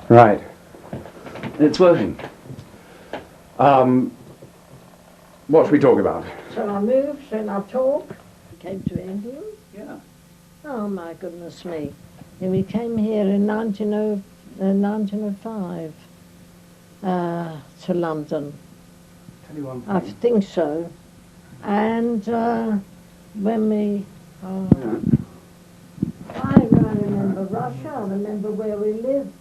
Right. It's working. What should we talk about? Shall I move? Shall I talk? Came to England. Yeah. Oh my goodness me. And we came here in 1905 to London. Tell you one thing. I think so. And when we... Yeah. I remember Russia. I remember where we lived.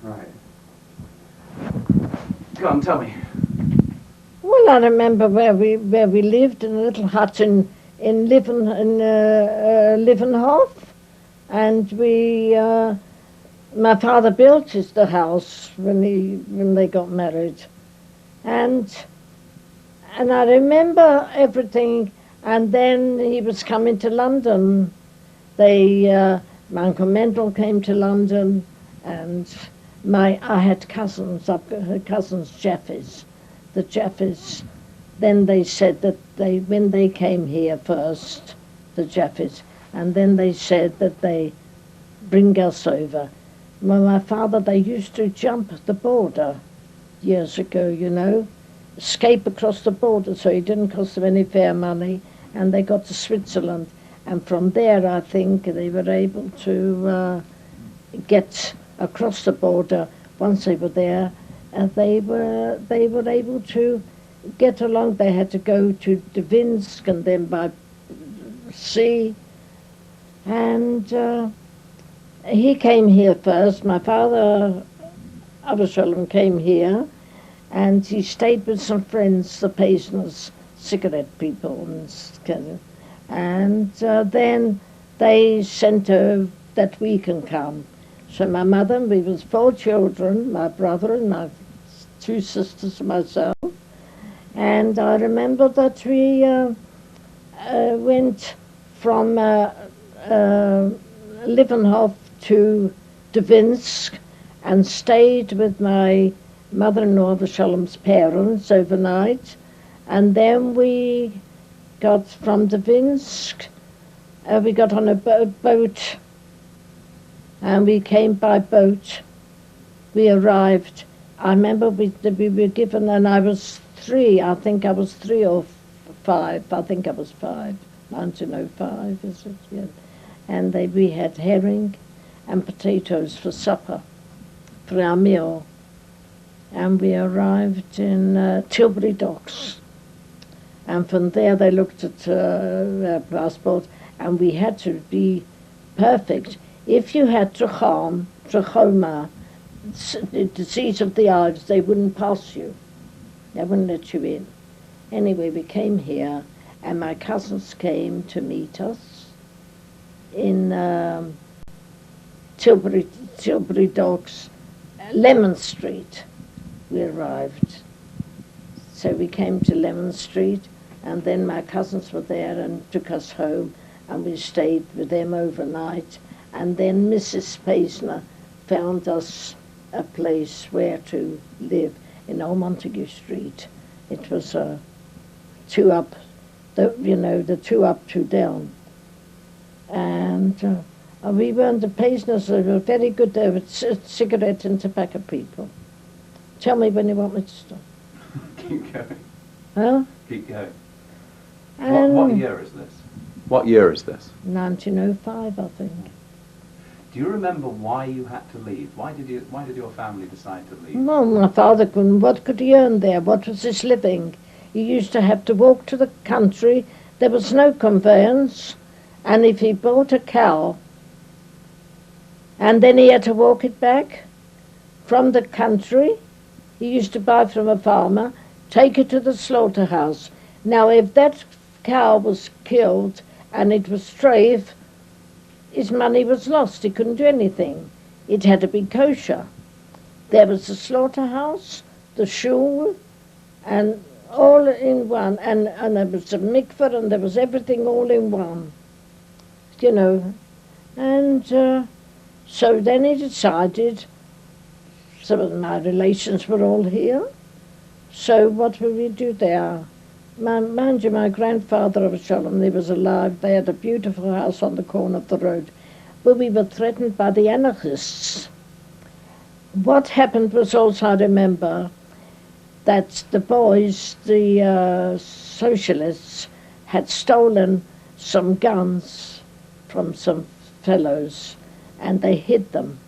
Right. Go on, tell me. Well, I remember where we lived in a little hut in Livenhiff, and my father built the house when they got married, and I remember everything. And then he was coming to London. My Uncle Mendel came to London, and I had cousins. I've got cousins, Jaffes. The Jaffes. Then they said that when they came here first, the Jaffes, and then they said that they bring us over. Well, my father, they used to jump the border years ago, you know, escape across the border, so it didn't cost them any fare money, and they got to Switzerland, and from there I think they were able to get across the border. Once they were there, and they were able to get along. They had to go to Dvinsk and then by sea, and he came here first. My father, Absalom, came here, and he stayed with some friends, the Paisners, cigarette people, and then they sent her that we can come. So my mother, we was 4 children, my brother and my 2 sisters and myself, and I remember that we went from Livenhiff to Dvinsk and stayed with my mother-in-law, Avshalom's parents, overnight. And then we got from Dvinsk, we got on a boat, and we came by boat. We arrived. I remember we were given, and I was 3, I think I was 3 or 5, I think I was 5, 1905, is it? Yeah. And we had herring and potatoes for supper, for our meal. And we arrived in Tilbury Docks. And from there they looked at our passport, and we had to be perfect. If you had trachoma, disease of the eyes, they wouldn't pass you. They wouldn't let you in. Anyway, we came here, and my cousins came to meet us in Tilbury Docks, Lemon Street. We arrived. So we came to Lemon Street, and then my cousins were there and took us home, and we stayed with them overnight. And then Mrs. Paisner found us a place where to live in Old Montague Street. It was 2 up, the 2 up, 2 down. And we weren't the Paisners, they were very good. They were cigarette and tobacco people. Tell me when you want me to stop. Keep going. Huh? Keep going. What year is this? What year is this? 1905, I think. Do you remember why you had to leave? Why did your family decide to leave? Well, my father couldn't. What could he earn there? What was his living? He used to have to walk to the country. There was no conveyance. And if he bought a cow, and then he had to walk it back from the country, he used to buy from a farmer, take it to the slaughterhouse. Now, if that cow was killed and it was straight, his money was lost. He couldn't do anything. It had to be kosher. There was the slaughterhouse, the shul, and all in one. And there was a mikveh, and there was everything all in one. You know. And so then he decided, some of my relations were all here. So what would we do there? My grandfather of Shalom, he was alive. They had a beautiful house on the corner of the road. where we were threatened by the anarchists. What happened was also, I remember, that the boys, the socialists, had stolen some guns from some fellows, and they hid them.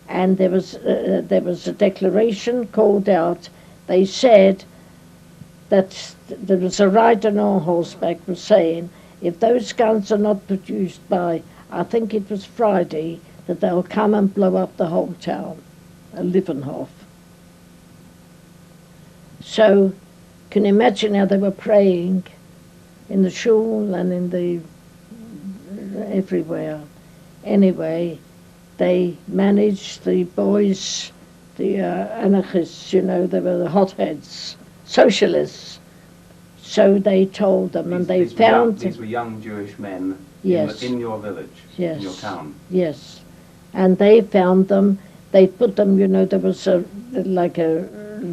And there was a declaration called out. They said that there was a rider on horseback was saying, if those guns are not produced by, I think it was Friday, that they'll come and blow up the whole town, Livenhiff. So, can you imagine how they were praying in the shul and in the everywhere. Anyway, they managed, the boys, the anarchists, you know, they were the hotheads, socialists. So they told them, and they found... These were young Jewish men, yes, in your village, yes, in your town. Yes. And they found them, they put them, you know, there was like a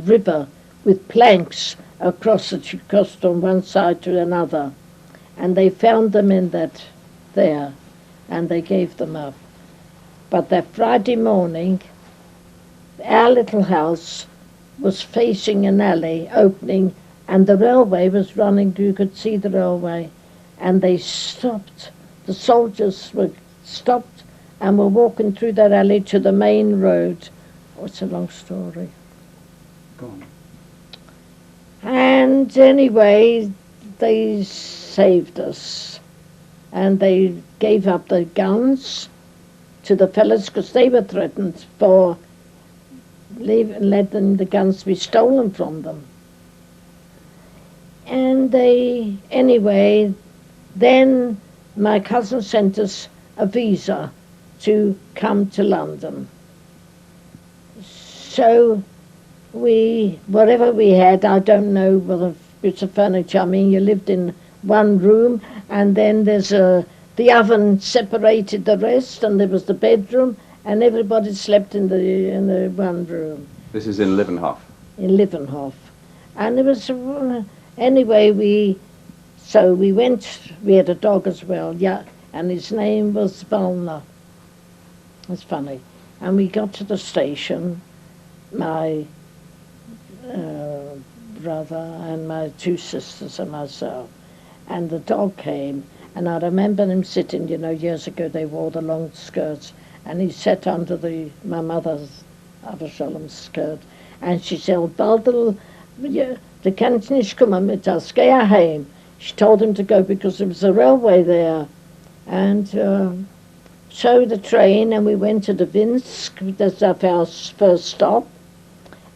river with planks across that you crossed on one side to another. And they found them in that there, and they gave them up. But that Friday morning, our little house was facing an alley opening, and the railway was running, you could see the railway, and they stopped. The soldiers were stopped and were walking through that alley to the main road. Oh, it's a long story. Go on. And anyway, they saved us, and they gave up the guns to the fellas because they were threatened for letting the guns be stolen from them. And they, anyway, then my cousin sent us a visa to come to London. So we, whatever we had, I don't know whether bits of furniture, I mean, you lived in one room, and then there's the oven separated the rest, and there was the bedroom, and everybody slept in the one room. This is in Livenhiff? In Livenhiff. And it was, anyway, we went, we had a dog as well, yeah, and his name was Valna. It's funny. And we got to the station, my brother and my two sisters and myself, and the dog came, and I remember him sitting, you know, years ago they wore the long skirts, and he sat under my mother's Avashalom's skirt, and she said, Baldel, du kannst nicht kommen mit das, geh heim. She told him to go because there was a railway there. And so the train, and we went to Dvinsk, that's our first stop.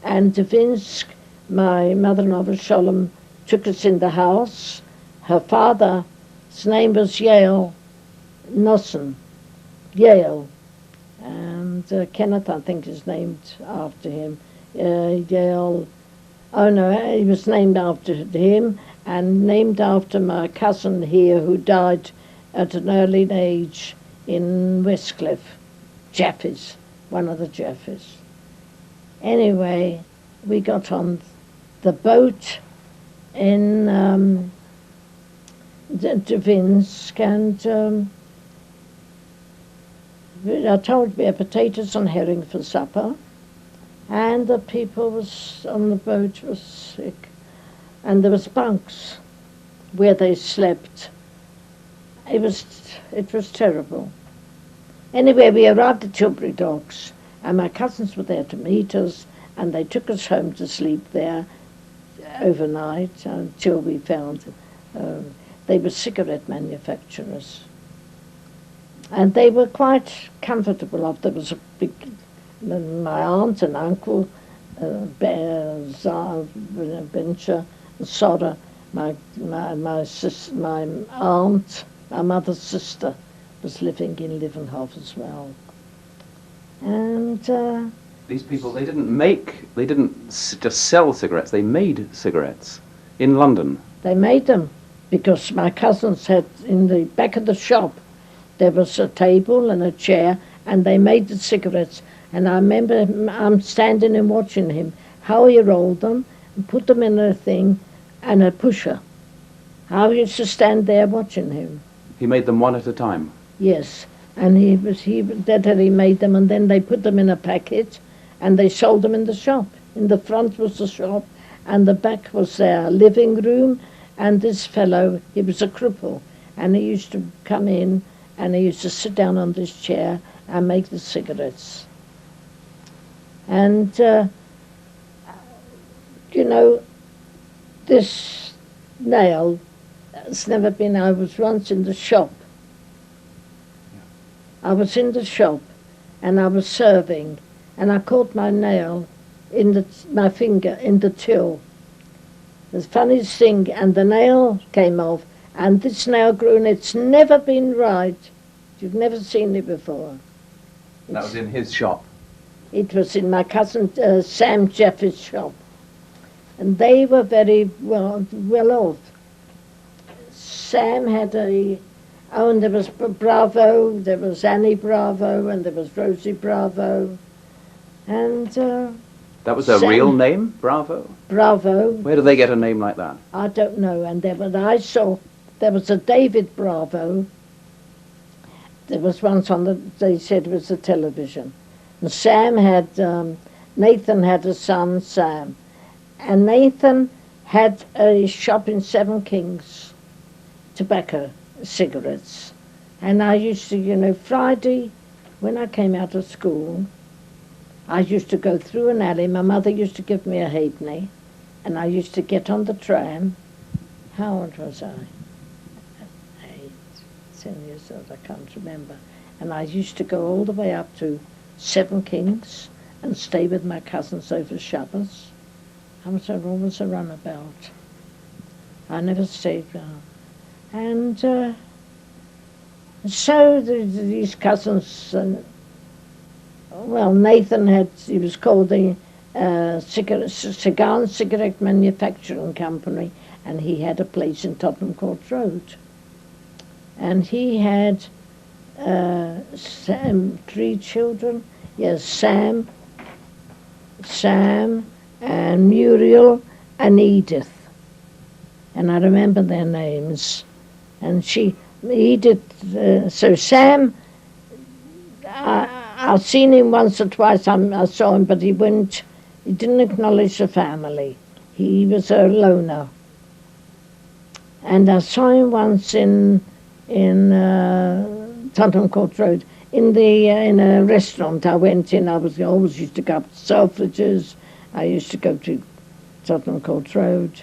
And Dvinsk, my mother-in-law Sholem took us in the house. Her father, his name was Yale Nossen, Yale. And Kenneth, I think, is named after him. Yale, oh no, he was named after him, and named after my cousin here who died at an early age in Westcliff, Jaffes, one of the Jaffes. Anyway, we got on the boat in Dvinsk, and I told we had potatoes and herring for supper, and the people was on the boat was sick, and there was bunks where they slept. It was terrible. Anyway, we arrived at Tilbury Docks, and my cousins were there to meet us, and they took us home to sleep there overnight until we found they were cigarette manufacturers. And they were quite comfortable. There was a big, my aunt and uncle, Bencher, Sora, my aunt, my mother's sister, was living in Livenhiff as well. And these people, they didn't just sell cigarettes, they made cigarettes in London. They made them because my cousins had, in the back of the shop, there was a table and a chair, and they made the cigarettes. And I remember I'm standing and watching him, how he rolled them and put them in a thing and a pusher. I used to stand there watching him. He made them one at a time? Yes. And he made them, and then they put them in a packet, and they sold them in the shop. In the front was the shop, and the back was their living room. And this fellow, he was a cripple, and he used to come in, and he used to sit down on this chair and make the cigarettes. And you know, this nail has never been. I was once in the shop. I was in the shop, and I was serving, and I caught my nail in my finger in the till. The funniest thing, and the nail came off, and this nail grew, and it's never been right. You've never seen it before. That was in his shop. It was in my cousin Sam Jeffy's shop, and they were very well off. Sam had and there was Bravo, there was Annie Bravo, and there was Rosie Bravo, and That was a Sam, real name, Bravo? Bravo. Where do they get a name like that? I don't know. And I saw there was a David Bravo. There was once they said it was a television. And Sam had, Nathan had a son, Sam. And Nathan had a shop in Seven Kings, tobacco, cigarettes. And I used to, Friday, when I came out of school, I used to go through an alley. My mother used to give me a halfpenny, and I used to get on the tram. How old was I? 8, 10 years old, I can't remember. And I used to go all the way up to Seven Kings and stay with my cousins over Shabbos. I was always a runabout. I never stayed well. And so these cousins, Nathan he was called the Cigar and Cigarette Manufacturing Company, and he had a place in Tottenham Court Road. And he had Sam, 3 children. Yes, Sam, and Muriel, and Edith. And I remember their names. And Edith, so Sam, I've seen him once or twice, I saw him, but he didn't acknowledge the family. He was a loner. And I saw him once in Tottenham Court Road, in a restaurant I went in. I always used to go up to Selfridges. I used to go to Tottenham Court Road.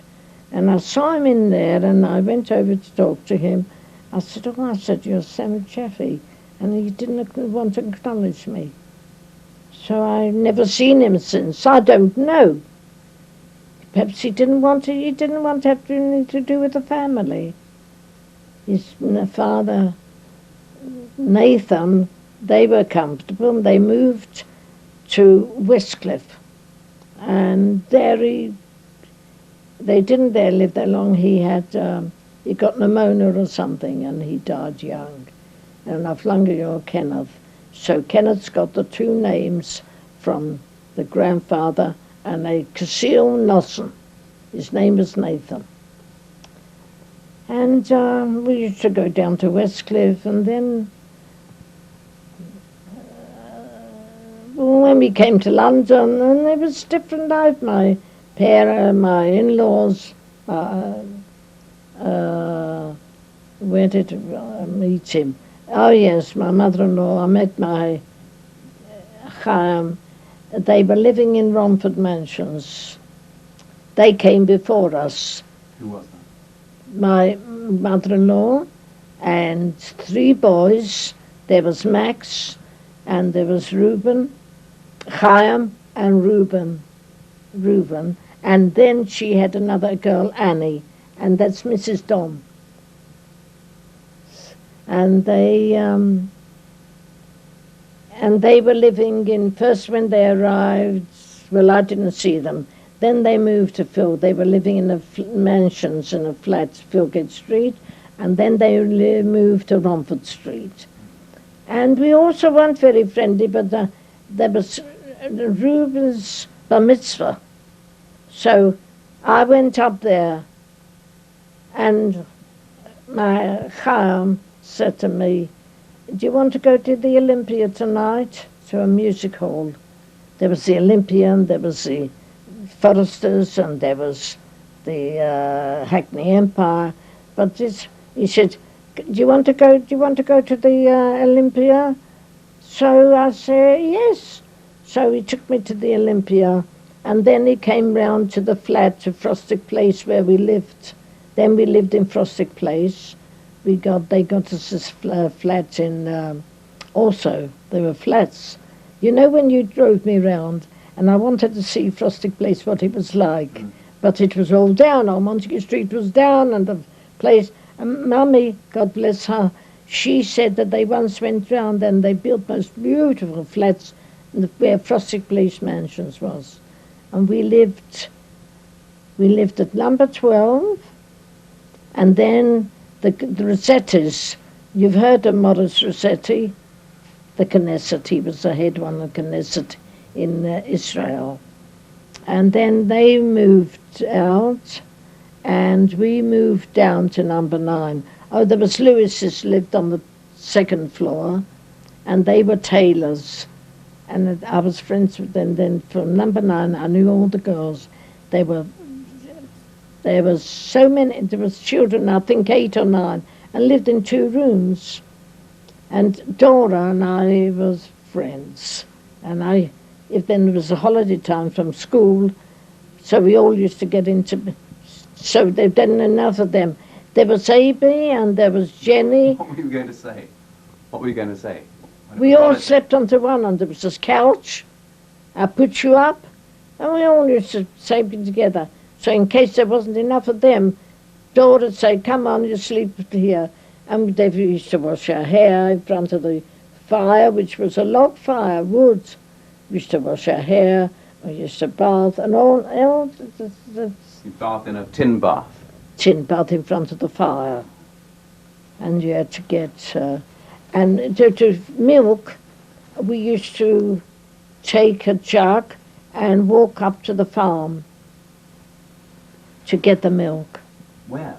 And I saw him in there, and I went over to talk to him. I said, you're Sam Jeffy. And he didn't want to acknowledge me. So I've never seen him since. I don't know. Perhaps he didn't want to have anything to do with the family. His father, Nathan, they were comfortable. They moved to Westcliff. And there they didn't there live that long. He got pneumonia or something, and he died young. And I've longer your Kenneth. So Kenneth's got the 2 names from the grandfather, and a Casil Nelson. His name was Nathan. And we used to go down to Westcliff, and then when we came to London, and it was different life. My in-laws where did I meet him? Oh yes, my mother-in-law. I met my Hyam. They were living in Romford Mansions. They came before us. Who was that? My mother-in-law and 3 boys. There was Max, and there was Reuben, Hyam, and Reuben. And then she had another girl, Annie, and that's Mrs. Dom. And they were living in, first when they arrived, well, I didn't see them. Then they moved to Phil. They were living in mansions in a flat, Philgate Street, and then they moved to Romford Street. And we also weren't very friendly, but there was Reuben's bar mitzvah. So I went up there, and my Hyam said to me, do you want to go to the Olympia tonight? To a music hall. There was the Olympia, and there was the Foresters, and there was the Hackney Empire. But he said, do you want to go to the Olympia? So I said, yes. So he took me to the Olympia, and then he came round to the flat, to Frostic Place, where we lived. Then we lived in Frostic Place. They got us this flat in, also, there were flats. You know, when you drove me round, and I wanted to see Frostic Place, what it was like, but it was all down. Our Montague Street was down, and the place, and Mummy, God bless her, she said that they once went round and they built most beautiful flats where Frostic Place Mansions was. And we lived at number 12, and then the Rossettis. You've heard of Morris Rossetti, the Knesset. He was the head one of Knesset in Israel. And then they moved out, and we moved down to number 9. Oh, there was Lewis's lived on the 2nd floor, and they were tailors. And I was friends with them. Then from number 9, I knew all the girls. There was so many, there was children, I think 8 or 9, and lived in 2 rooms. And Dora and I was friends. And if then there was a holiday time from school, so we all used to get into, so they've done enough of them. There was Abby and there was Jenny. What were you going to say? What were you going to say? We all slept onto one, and there was this couch. I put you up, and we all used to sleep together. So in case there wasn't enough of them, Dora would say, come on, you sleep here. And they used to wash our hair in front of the fire, which was a log fire, wood. We used to wash our hair, we used to bath, and all You bath in a tin bath? Tin bath in front of the fire. And you had to get, and to milk, we used to take a jug and walk up to the farm to get the milk. Where?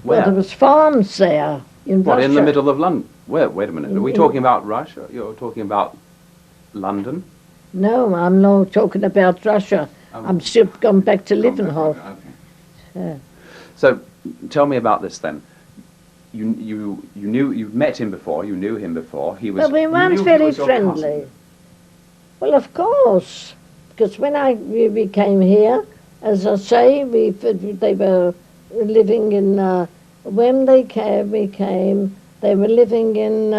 Well, there was farms there in What, Russia. in the middle of London? Where? Wait a minute. Are we talking about Russia? You're talking about London? No, I'm not talking about Russia. I'm still gone back to Livenhiff. Okay. Yeah. So, tell me about this then. You met him before. You knew him before. He was. But we weren't very friendly. Well, of course, because when we came here, as I say, they were living in. When we came, they were living in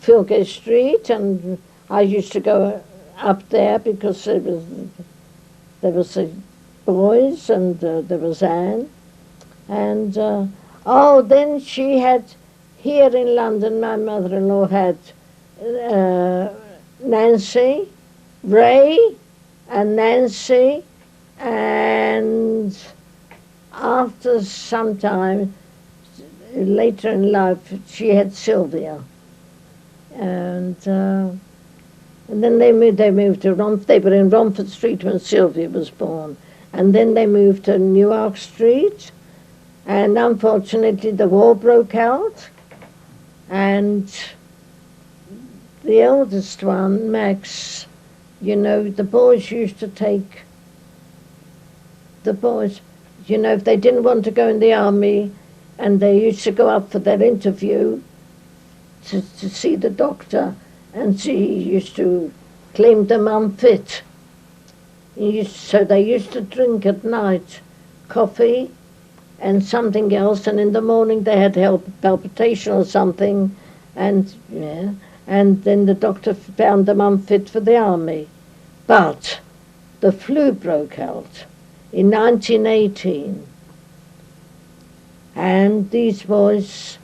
Filgate Street, and I used to go up there because there was the boys, and there was Anne, and then she had, here in London, my mother-in-law had Nancy, Ray, and Nancy, and after some time, later in life, she had Sylvia, and then they moved to Romford. They were in Romford Street when Sylvia was born, and then they moved to Newark Street, and unfortunately the war broke out, and the eldest one, Max, the boys used to take, if they didn't want to go in the army, and they used to go up for their interview to see the doctor, and she used to claim them unfit. So they used to drink at night coffee and something else, and in the morning they had palpitation or something, and then the doctor found them unfit for the army. But the flu broke out in 1918, and these boys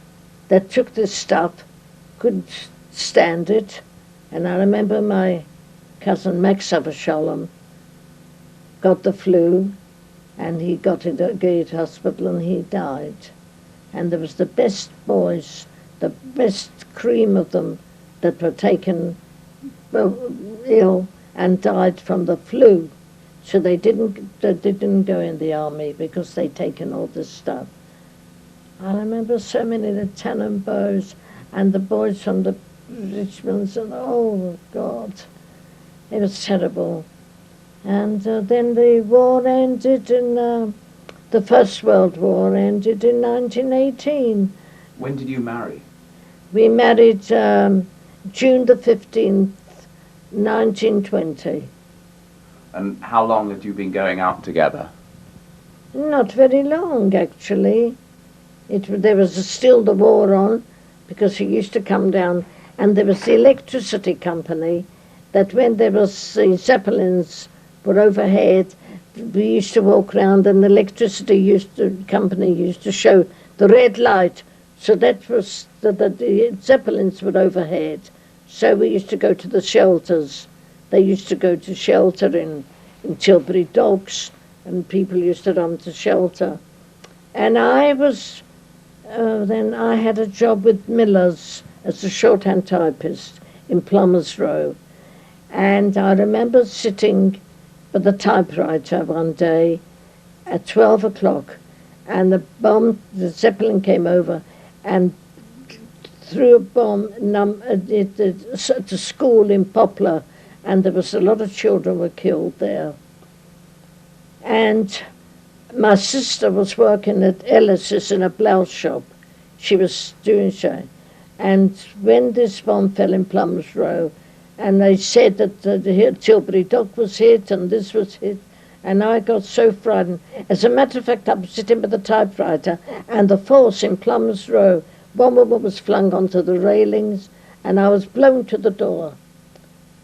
that took this stuff couldn't stand it, and I remember my cousin Max Shalom got the flu, and he got into a Gate hospital and he died. And there was the best boys, the best cream of them that were taken ill and died from the flu. So they didn't go in the army because they'd taken all this stuff. I remember so many of the Tannenbows. and the boys from the Richmonds, and oh God, it was terrible. And then the war ended the First World War ended in 1918. When did you marry? We married June the 15th, 1920. And how long had you been going out together? Not very long, actually. There was still the war on, because he used to come down, and there was the electricity company that when there was the Zeppelins were overhead, we used to walk round, and the electricity company used to show the red light. So that was the Zeppelins were overhead. So we used to go to the shelters. They used to go to shelter in Tilbury Docks, and people used to run to shelter. And I was, then I had a job with Miller's as a shorthand typist in Plumbers Row. And I remember sitting with the typewriter one day at 12 o'clock, and the Zeppelin came over and threw a bomb at a school in Poplar, and there was a lot of children were killed there. And my sister was working at Ellis's in a blouse shop. She was doing so. And when this bomb fell in Plumbers Row, and they said that the Tilbury Dock was hit and this was hit, and I got so frightened. As a matter of fact, I was sitting with the typewriter, and the force in Plumbers Row, one woman was flung onto the railings, and I was blown to the door.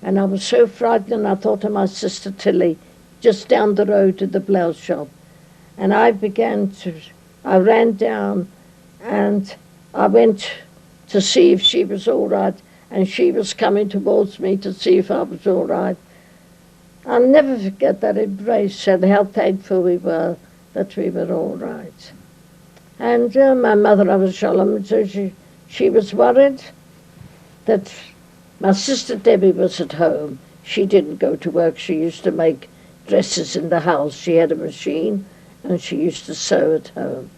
And I was so frightened, and I thought of my sister Tilly, just down the road to the blouse shop. And I ran down, and I went to see if she was all right, and she was coming towards me to see if I was all right. I'll never forget that embrace and how thankful we were that we were all right. And my mother, I was solemn, so she was worried that my sister Debbie was at home. She didn't go to work. She used to make dresses in the house. She had a machine, and she used to sew at home.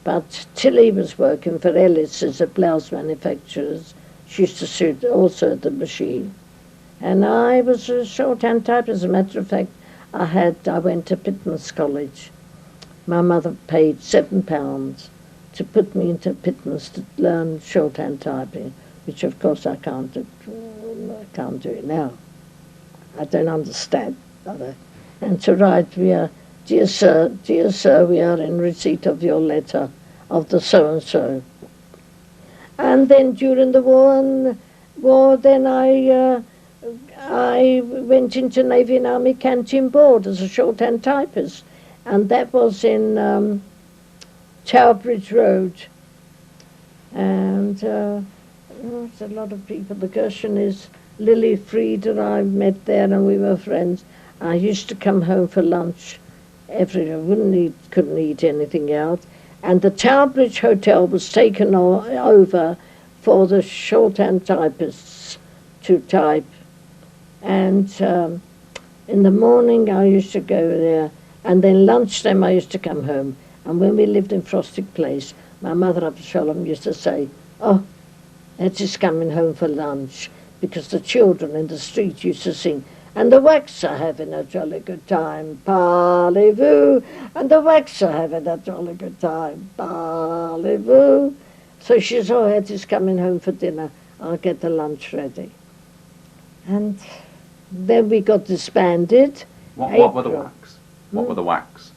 But Tilly was working for Ellis as a blouse manufacturer. She used to sew also at the machine. And I was a shorthand typist. As a matter of fact, I went to Pitman's College. My mother paid £7 to put me into Pitman's to learn shorthand typing, which of course I can't do. I can't do it now. I don't understand. And to write, dear sir, we are in receipt of your letter of the so-and-so. And then during the war, then I went into Navy and Army Canteen Board as a shorthand typist, and that was in Tower Bridge Road. And there's a lot of people. The Gershon is Lily Frieda, I met there, and we were friends. I used to come home for lunch every day. Couldn't eat anything else. And the Tower Bridge Hotel was taken over for the shorthand typists to type. And in the morning I used to go there, and then lunchtime I used to come home. And when we lived in Frostic Place, my mother, Absalom, used to say, "Oh, Hettie's coming home for lunch," because the children in the street used to sing, "And the Wacks are having a jolly good time, parlez-vous, and the Wacks are having a jolly good time, parlez-vous." So she said, "Oh, Hettie's coming home for dinner, I'll get the lunch ready." And then we got disbanded. What were the Wacks? What were the Wacks?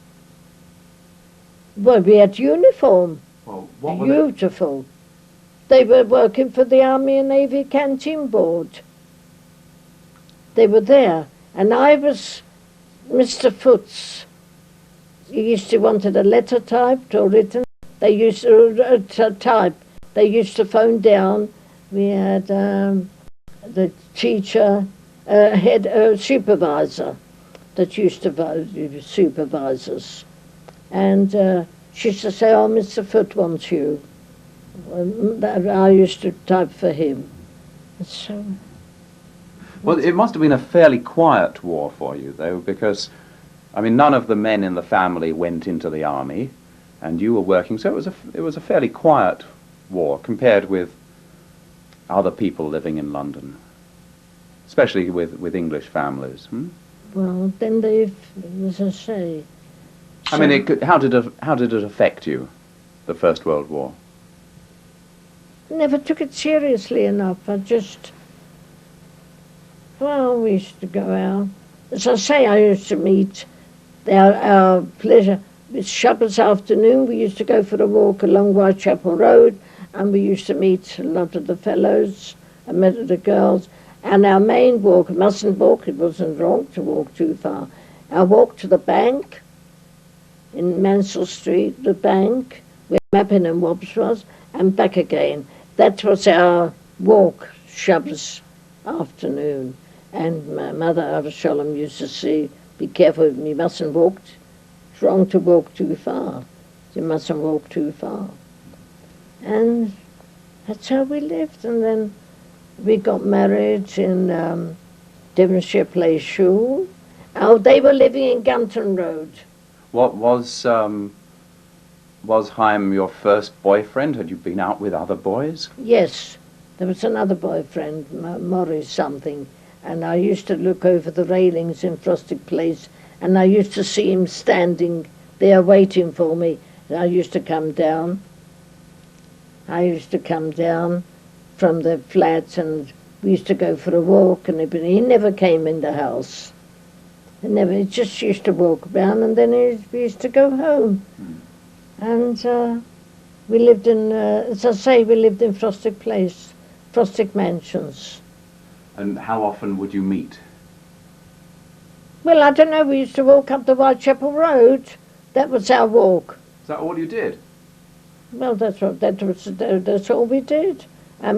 Well, we had uniform, Well, what were they? beautiful. They were working for the Army and Navy Canteen Board. They were there, and I was Mr. Foots. He used to wanted a letter typed or written. They used to type. They used to phone down. We had the teacher, head supervisor that used to supervise us. And she used to say, "Oh, Mr. Foot wants you." I used to type for him. So. Well, it must have been a fairly quiet war for you, though, because, I mean, none of the men in the family went into the army, and you were working, so it was a fairly quiet war compared with other people living in London, especially with English families? Hmm? Well, then they've, as I say... I mean, how did it affect you, the First World War? Never took it seriously enough. I just... Well, we used to go out. As I say, I used to meet our pleasure. It's Shabbos afternoon, we used to go for a walk along Whitechapel Road, and we used to meet a lot of the fellows, and met the girls. And our main walk, mustn't walk, it wasn't wrong to walk too far. Our walk to the bank, in Mansell Street, the bank, where Mappin and Wobbs was, and back again. That was our walk, Shabbos afternoon. And my mother, Avshalom, used to say, be careful, you mustn't walk, it's wrong to walk too far. You mustn't walk too far. And that's how we lived. And then we got married in Devonshire Place Shul. Oh, they were living in Gunton Road. What was Hyam your first boyfriend? Had you been out with other boys? Yes, there was another boyfriend, Morris something, and I used to look over the railings in Frosted Place, and I used to see him standing there waiting for me. I used to come down. I used to come down from the flats, and we used to go for a walk, and he never came in the house. He just used to walk around, and then we used to go home. And we lived in, as I say, we lived in Frosted Place, Frosted Mansions. And how often would you meet? Well, I don't know, we used to walk up the Whitechapel Road. That was our walk. Is that all you did? Well, that's all we did. I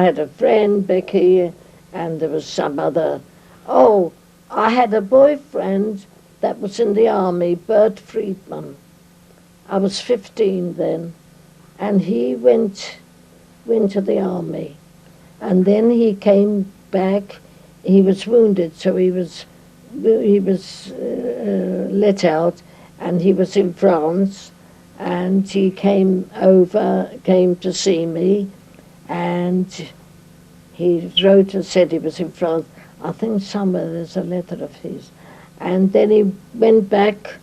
had a friend, Becky, and there was some other... Oh, I had a boyfriend that was in the army, Bert Friedman. I was 15 then, and he went to the army. And then he came back. He was wounded, so he was let out, and he was in France, and he came to see me, and he wrote and said he was in France. I think somewhere there's a letter of his. And then he went back,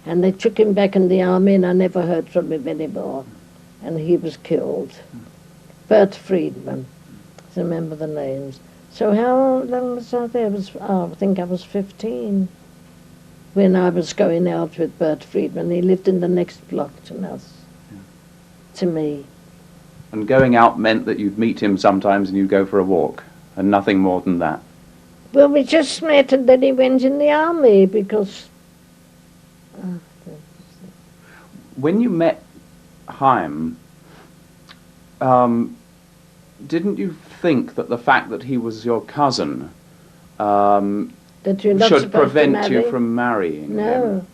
and they took him back in the army, and I never heard from him anymore. And he was killed. Bert Friedman, I remember the names. So how long was I there? I think I was 15 when I was going out with Bert Friedman. He lived in the next block to us, to me. And going out meant that you'd meet him sometimes and you'd go for a walk, and nothing more than that? Well, we just met, and then he went in the army because... When you met Hyam, didn't you think that the fact that he was your cousin that you're not should supposed prevent to you marry? from marrying No. him?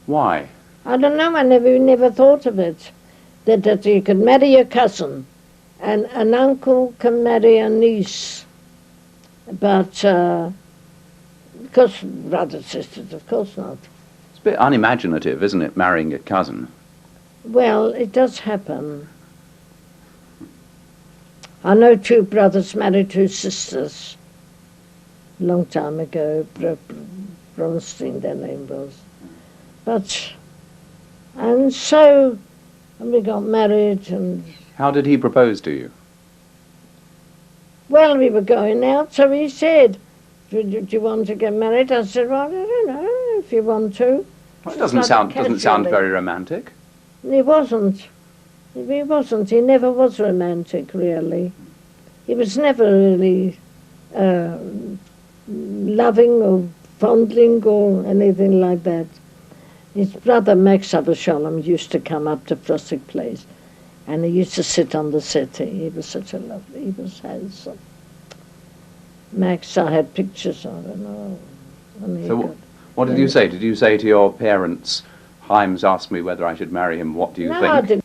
Why? I don't know, I never thought of it. That you could marry your cousin, and an uncle can marry a niece. But, because brothers, sisters, of course not. It's a bit unimaginative, isn't it, marrying a cousin? Well, it does happen. I know 2 brothers married 2 sisters a long time ago. Bronstein, their name was. But, and so, and we got married, and... How did he propose to you? Well, we were going out, so he said, do you want to get married? I said, well, I don't know, if you want to. Well, it doesn't sound very romantic. He wasn't. He wasn't. He never was romantic, really. He was never really loving or fondling or anything like that. His brother Max Avshalom used to come up to Frosted Place, and he used to sit on the settee. He was such a lovely, he was handsome. Max, I had pictures of him. So what did you say? Did you say to your parents, Hyam's asked me whether I should marry him, what do you think? I didn't.